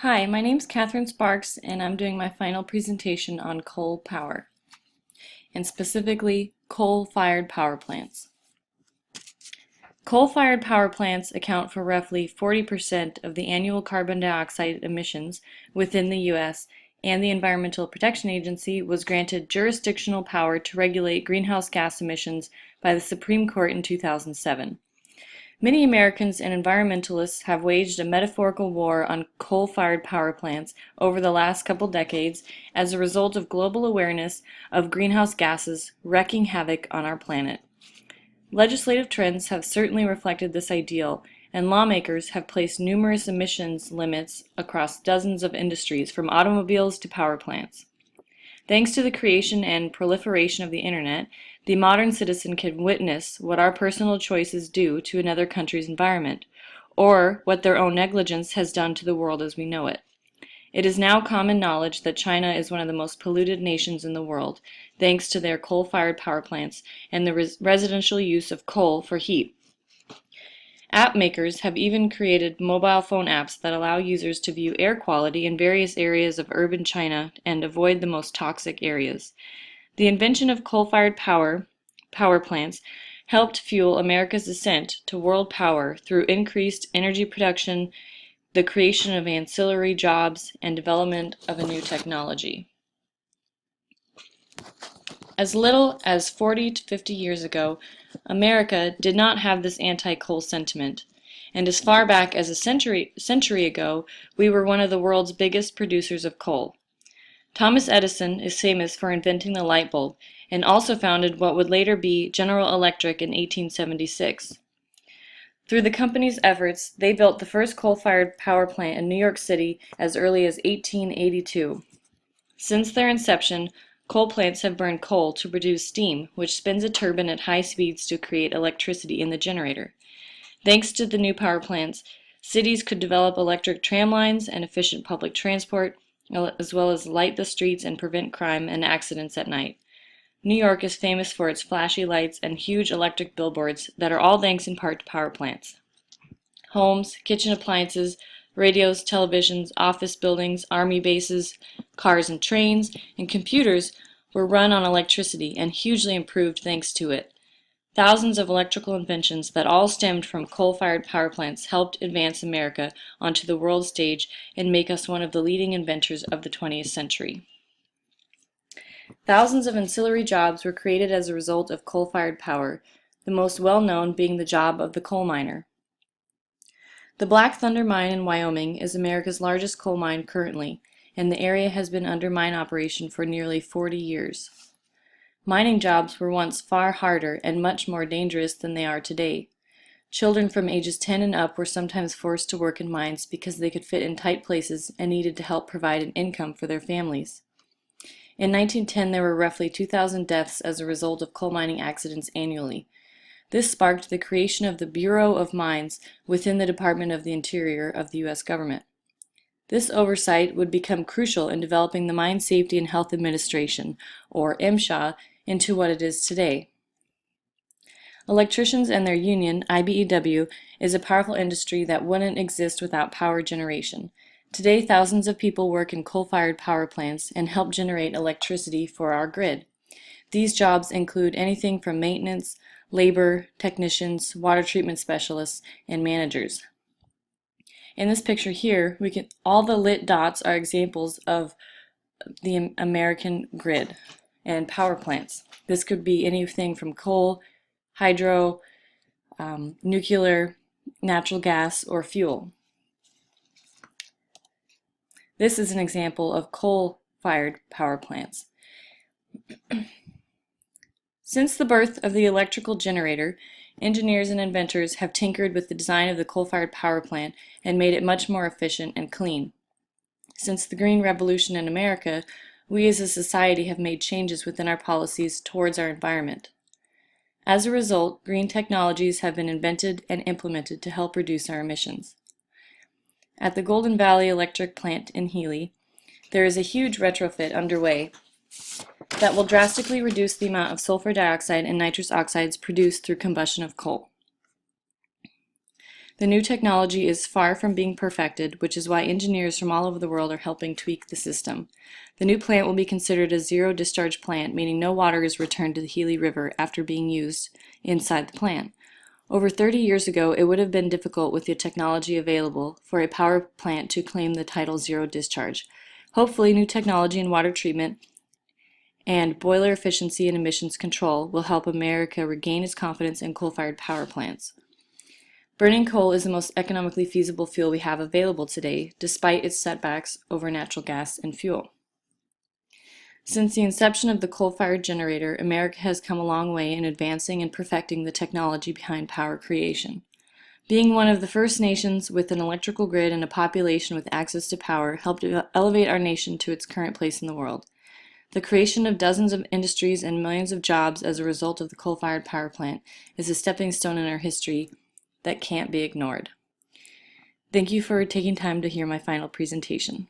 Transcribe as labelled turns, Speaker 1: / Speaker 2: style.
Speaker 1: Hi, my name's Catherine Sparks, and I'm doing my final presentation on coal power, and specifically coal-fired power plants. Coal-fired power plants account for roughly 40% of the annual carbon dioxide emissions within the U.S., and the Environmental Protection Agency was granted jurisdictional power to regulate greenhouse gas emissions by the Supreme Court in 2007. Many Americans and environmentalists have waged a metaphorical war on coal-fired power plants over the last couple decades as a result of global awareness of greenhouse gases wreaking havoc on our planet. Legislative trends have certainly reflected this ideal, and lawmakers have placed numerous emissions limits across dozens of industries, from automobiles to power plants. Thanks to the creation and proliferation of the internet, the modern citizen can witness what our personal choices do to another country's environment, or what their own negligence has done to the world as we know it. It is now common knowledge that China is one of the most polluted nations in the world, thanks to their coal-fired power plants and the residential use of coal for heat. App makers have even created mobile phone apps that allow users to view air quality in various areas of urban China and avoid the most toxic areas. The invention of coal-fired power plants helped fuel America's ascent to world power through increased energy production, the creation of ancillary jobs, and development of a new technology. As little as 40 to 50 years ago, America did not have this anti-coal sentiment, and as far back as a century ago, we were one of the world's biggest producers of coal. Thomas Edison is famous for inventing the light bulb, and also founded what would later be General Electric in 1876. Through the company's efforts, they built the first coal-fired power plant in New York City as early as 1882. Since their inception, coal plants have burned coal to produce steam, which spins a turbine at high speeds to create electricity in the generator. Thanks to the new power plants, cities could develop electric tram lines and efficient public transport, as well as light the streets and prevent crime and accidents at night. New York is famous for its flashy lights and huge electric billboards that are all thanks in part to power plants. Homes, kitchen appliances, radios, televisions, office buildings, army bases, cars and trains, and computers were run on electricity and hugely improved thanks to it. Thousands of electrical inventions that all stemmed from coal-fired power plants helped advance America onto the world stage and make us one of the leading inventors of the 20th century. Thousands of ancillary jobs were created as a result of coal-fired power, the most well-known being the job of the coal miner. The Black Thunder Mine in Wyoming is America's largest coal mine currently, and the area has been under mine operation for nearly 40 years. Mining jobs were once far harder and much more dangerous than they are today. Children from ages 10 and up were sometimes forced to work in mines because they could fit in tight places and needed to help provide an income for their families. In 1910, there were roughly 2,000 deaths as a result of coal mining accidents annually. This sparked the creation of the Bureau of Mines within the Department of the Interior of the U.S. government. This oversight would become crucial in developing the Mine Safety and Health Administration, or MSHA, into what it is today. Electricians and their union, IBEW, is a powerful industry that wouldn't exist without power generation. Today, thousands of people work in coal-fired power plants and help generate electricity for our grid. These jobs include anything from maintenance, labor, technicians, water treatment specialists, and managers. In this picture here, all the lit dots are examples of the American grid and power plants. This could be anything from coal, hydro, nuclear, natural gas, or fuel. This is an example of coal-fired power plants. Since the birth of the electrical generator, engineers and inventors have tinkered with the design of the coal-fired power plant and made it much more efficient and clean. Since the Green Revolution in America, we as a society have made changes within our policies towards our environment. As a result, green technologies have been invented and implemented to help reduce our emissions. At the Golden Valley Electric Plant in Healy, there is a huge retrofit underway that will drastically reduce the amount of sulfur dioxide and nitrous oxides produced through combustion of coal. The new technology is far from being perfected, which is why engineers from all over the world are helping tweak the system. The new plant will be considered a zero-discharge plant, meaning no water is returned to the Healy River after being used inside the plant. Over 30 years ago, it would have been difficult with the technology available for a power plant to claim the title zero discharge. Hopefully, new technology in water treatment and boiler efficiency and emissions control will help America regain its confidence in coal-fired power plants. Burning coal is the most economically feasible fuel we have available today, despite its setbacks over natural gas and fuel. Since the inception of the coal-fired generator, America has come a long way in advancing and perfecting the technology behind power creation. Being one of the first nations with an electrical grid and a population with access to power helped elevate our nation to its current place in the world. The creation of dozens of industries and millions of jobs as a result of the coal-fired power plant is a stepping stone in our history that can't be ignored. Thank you for taking time to hear my final presentation.